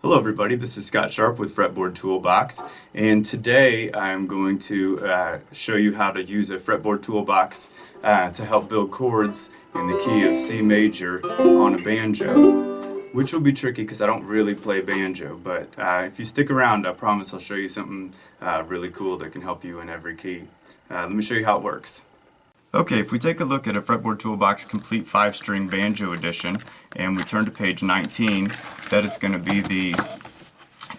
Hello everybody, this is Scott Sharp with Fretboard Toolbox, and today I'm going to show you how to use a Fretboard Toolbox to help build chords in the key of C major on a banjo, which will be tricky because I don't really play banjo, but if you stick around, I promise I'll show you something really cool that can help you in every key. Let me show you how it works. Okay, if we take a look at a Fretboard Toolbox Complete 5-String Banjo Edition, and we turn to page 19, that is going to be the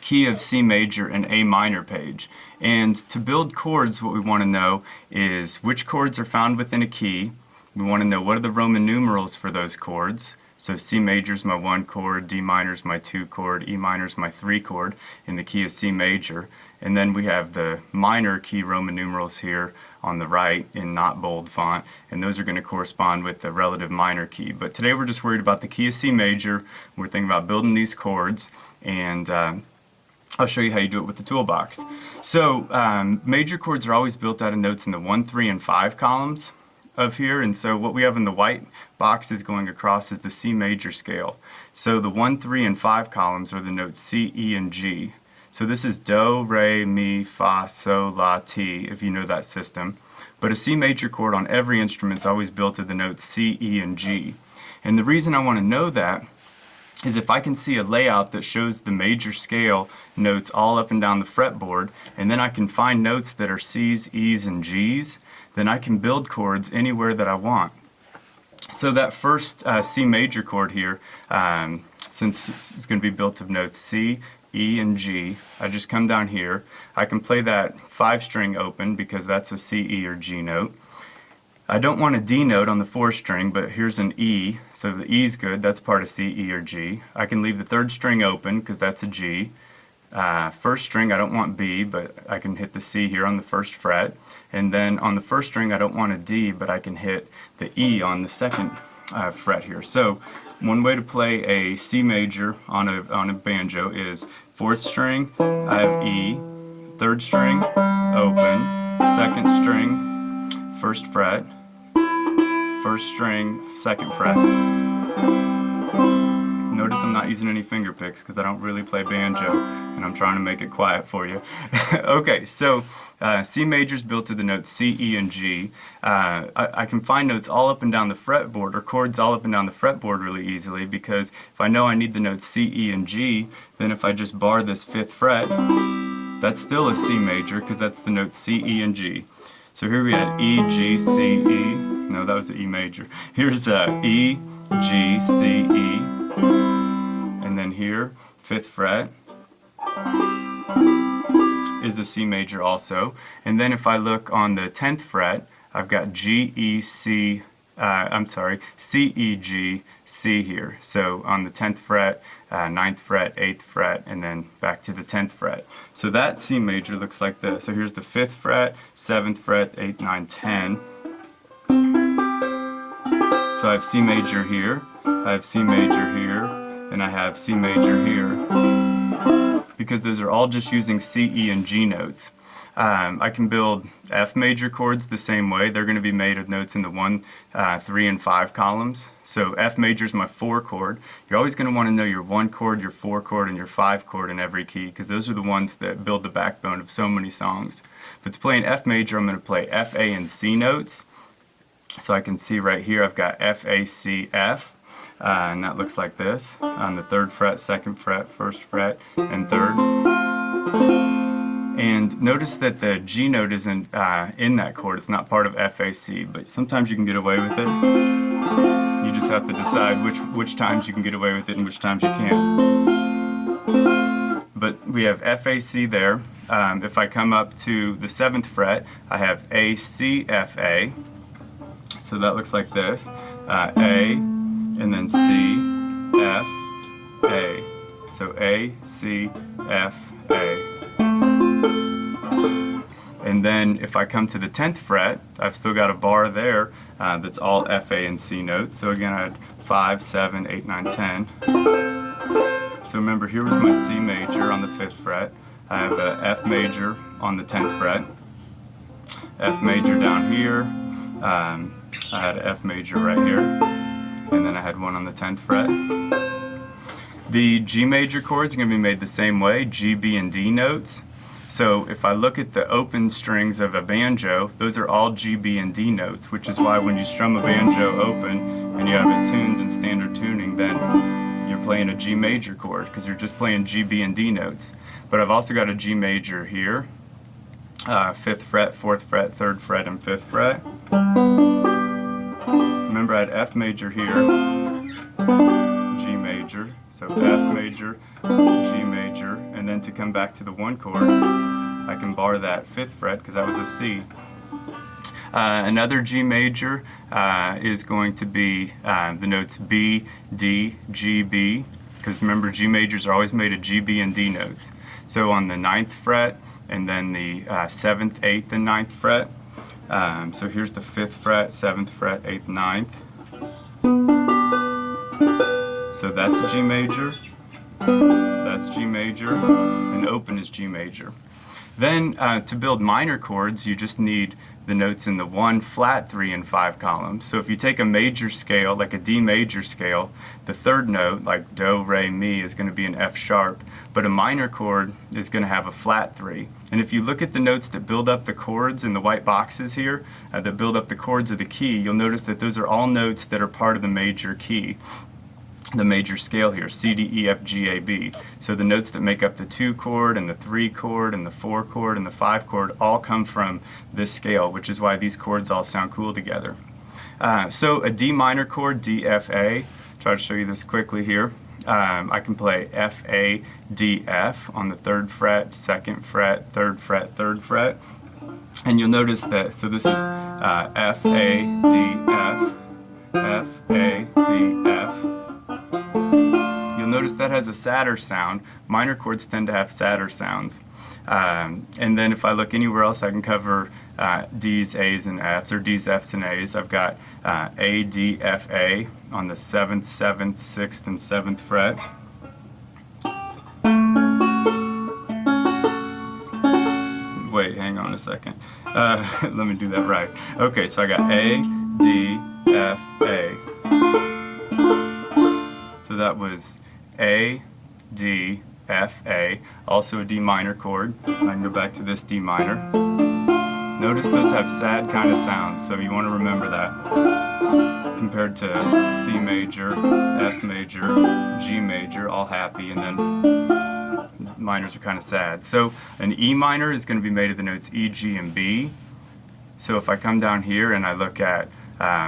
key of C major and A minor page. And to build chords, what we want to know is which chords are found within a key. We want to know what are the Roman numerals for those chords. So C major is my 1 chord, D minor is my 2 chord, E minor is my 3 chord in the key of C major. And then we have the minor key Roman numerals here on the right in not bold font, and those are going to correspond with the relative minor key. But today we're just worried about the key of C major. We're thinking about building these chords, and I'll show you how you do it with the toolbox. So major chords are always built out of notes in the 1, 3, and 5 columns of here, and so what we have in the white boxes going across is the C major scale. So the 1, 3, and 5 columns are the notes C, E, and G. So this is do, re, mi, fa, sol, la, ti, if you know that system. But a C major chord on every instrument is always built of the notes C, E, and G. And the reason I want to know that is if I can see a layout that shows the major scale notes all up and down the fretboard, and then I can find notes that are C's, E's, and G's, then I can build chords anywhere that I want. So that first C major chord here, since it's going to be built of notes C, E, and G, I just come down here. I can play that 5-string open because that's a C, E, or G note. I don't want a D note on the 4th string, but here's an E, so the E is good, that's part of C, E, or G. I can leave the 3rd string open because that's a G. 1st string I don't want B, but I can hit the C here on the 1st fret. And then on the 1st string I don't want a D, but I can hit the E on the 2nd fret here. So one way to play a C major on a banjo is 4th string, I have E, 3rd string, open, 2nd string, 1st fret, 1st string, 2nd fret. Notice I'm not using any finger picks because I don't really play banjo and I'm trying to make it quiet for you. Okay, so C major is built to the notes C, E, and G. I can find notes all up and down the fretboard, or chords all up and down the fretboard really easily, because if I know I need the notes C, E, and G, then if I just bar this 5th fret, that's still a C major because that's the notes C, E, and G. So here we had E, G, C, E. No, that was an E major. Here's E, G, C, E. And then here, 5th fret is a C major also. And then if I look on the 10th fret, I've got G, E, C, C, E, G, C here. So on the 10th fret, 9th fret, 8th fret, and then back to the 10th fret. So that C major looks like this. So here's the 5th fret, 7th fret, 8, 9, 10. So I have C major here, I have C major here, and I have C major here, because those are all just using C, E, and G notes. I can build F major chords the same way. They're going to be made of notes in the 1, 3, and 5 columns. So F major is my 4 chord. You're always going to want to know your 1 chord, your 4 chord, and your 5 chord in every key, because those are the ones that build the backbone of so many songs. But to play an F major, I'm going to play F, A, and C notes. So I can see right here I've got F, A, C, F. And that looks like this on the 3rd fret, 2nd fret, 1st fret, and 3rd. And notice that the G note isn't in that chord. It's not part of F, A, C, but sometimes you can get away with it. You just have to decide which times you can get away with it and which times you can't. But we have F, A, C there. If I come up to the 7th fret, I have A, C, F, A. So that looks like this. A, and then C, F, A. So A, C, F, A. And then if I come to the 10th fret, I've still got a bar there that's all F, A, and C notes. So again, I had 5, 7, 8, 9, 10. So remember, here was my C major on the 5th fret. I have a F major on the 10th fret. F major down here. I had an F major right here. And then I had one on the 10th fret. The G major chords are going to be made the same way, G, B, and D notes. So if I look at the open strings of a banjo, those are all G, B, and D notes, which is why when you strum a banjo open and you have it tuned in standard tuning, then you're playing a G major chord because you're just playing G, B, and D notes. But I've also got a G major here, 5th fret, 4th fret, 3rd fret, and 5th fret. Remember I had F major here, G major, so F major, G major, and then to come back to the 1 chord, I can bar that 5th fret because that was a C. Another G major is going to be the notes B, D, G, B, because remember G majors are always made of G, B, and D notes. So on the 9th fret, and then the 7th, 8th, and 9th fret. So here's the 5th fret, 7th fret, 8th, 9th. So that's G major, that's G major, and open is G major. Then to build minor chords, you just need the notes in the 1, flat, 3, and 5 columns. So if you take a major scale, like a D major scale, the 3rd note, like Do, Re, Mi, is going to be an F sharp, but a minor chord is going to have a flat 3. And if you look at the notes that build up the chords in the white boxes here, that build up the chords of the key, you'll notice that those are all notes that are part of the major key. The major scale here, C, D, E, F, G, A, B. So the notes that make up the 2 chord and the 3 chord and the 4 chord and the 5 chord all come from this scale, which is why these chords all sound cool together. So a D minor chord, D, F, A. Try to show you this quickly here. I can play F, A, D, F on the 3rd fret, 2nd fret, 3rd fret, 3rd fret. And you'll notice that, so this is F, A, D, F, F, A, D, F. You'll notice that has a sadder sound. Minor chords tend to have sadder sounds. And then if I look anywhere else, I can cover D's, A's, and F's, or D's, F's, and A's. I've got A, D, F, A on the 7th, 7th, 6th, and 7th fret. Wait, hang on a second. Let me do that right. Okay, so I got A, D, F, A. So that was A, D, F, A, also a D minor chord. I can go back to this D minor. Notice those have sad kind of sounds, so you want to remember that. Compared to C major, F major, G major, all happy, and then minors are kind of sad. So an E minor is going to be made of the notes E, G, and B. So if I come down here and I look at,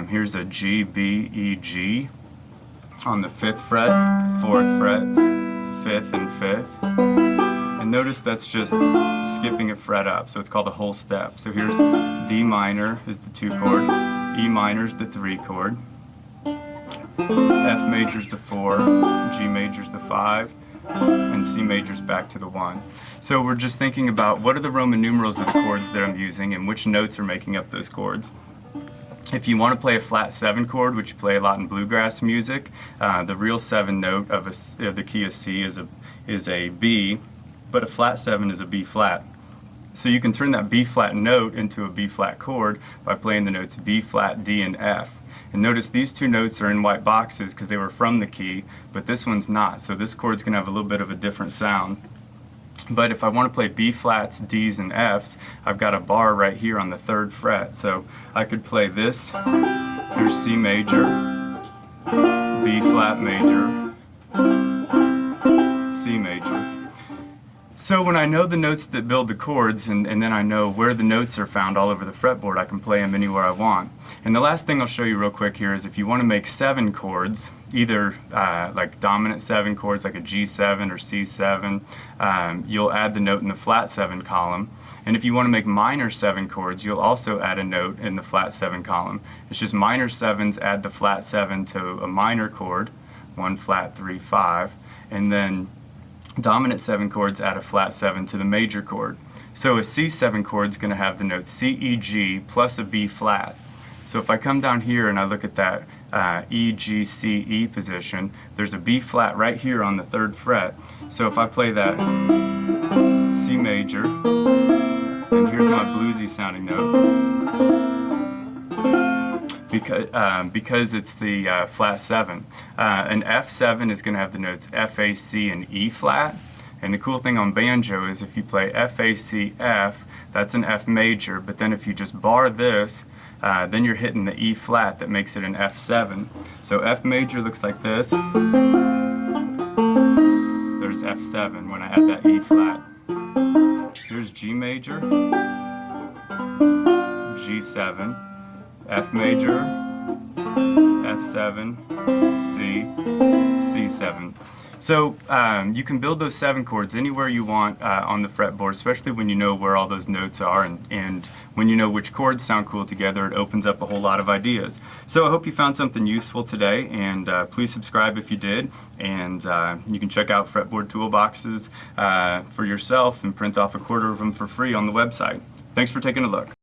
here's a G, B, E, G. On the 5th fret, 4th fret, 5th, and 5th. And notice that's just skipping a fret up, so it's called a whole step. So here's D minor is the 2 chord, E minor is the 3 chord, F major is the 4, G major is the 5, and C major is back to the 1. So we're just thinking about what are the Roman numerals of the chords that I'm using and which notes are making up those chords. If you want to play a flat 7 chord, which you play a lot in bluegrass music, the real 7 note of the key of C is a B, but a flat 7 is a B flat. So you can turn that B flat note into a B flat chord by playing the notes B flat, D, and F. And notice these 2 notes are in white boxes because they were from the key, but this one's not. So this chord's going to have a little bit of a different sound. But if I want to play B flats, D's, and F's, I've got a bar right here on the 3rd fret. So I could play this. Here's C major, B flat major, C major. So when I know the notes that build the chords, and then I know where the notes are found all over the fretboard, I can play them anywhere I want. And the last thing I'll show you real quick here is if you want to make 7 chords, either like dominant 7 chords like a G7 or C7, you'll add the note in the flat 7 column. And if you want to make minor 7 chords, you'll also add a note in the flat 7 column. It's just minor 7s add the flat 7 to a minor chord, 1 flat 3 5, and then dominant 7 chords add a flat 7 to the major chord. So a C7 chord is going to have the note C, E, G plus a B flat. So if I come down here and I look at that E, G, C, E position, there's a B flat right here on the 3rd fret. So if I play that C major, and here's my bluesy sounding note, because it's the flat 7. An F7 is going to have the notes F, A, C, and E flat. And the cool thing on banjo is if you play F, A, C, F, that's an F major, but then if you just bar this, then you're hitting the E flat that makes it an F7. So F major looks like this. There's F7 when I add that E flat. Here's G major, G7, F major, F7, C, C7. So you can build those 7 chords anywhere you want on the fretboard, especially when you know where all those notes are, and when you know which chords sound cool together. It opens up a whole lot of ideas. So I hope you found something useful today, and please subscribe if you did, and you can check out fretboard toolboxes for yourself and print off a quarter of them for free on the website. Thanks for taking a look.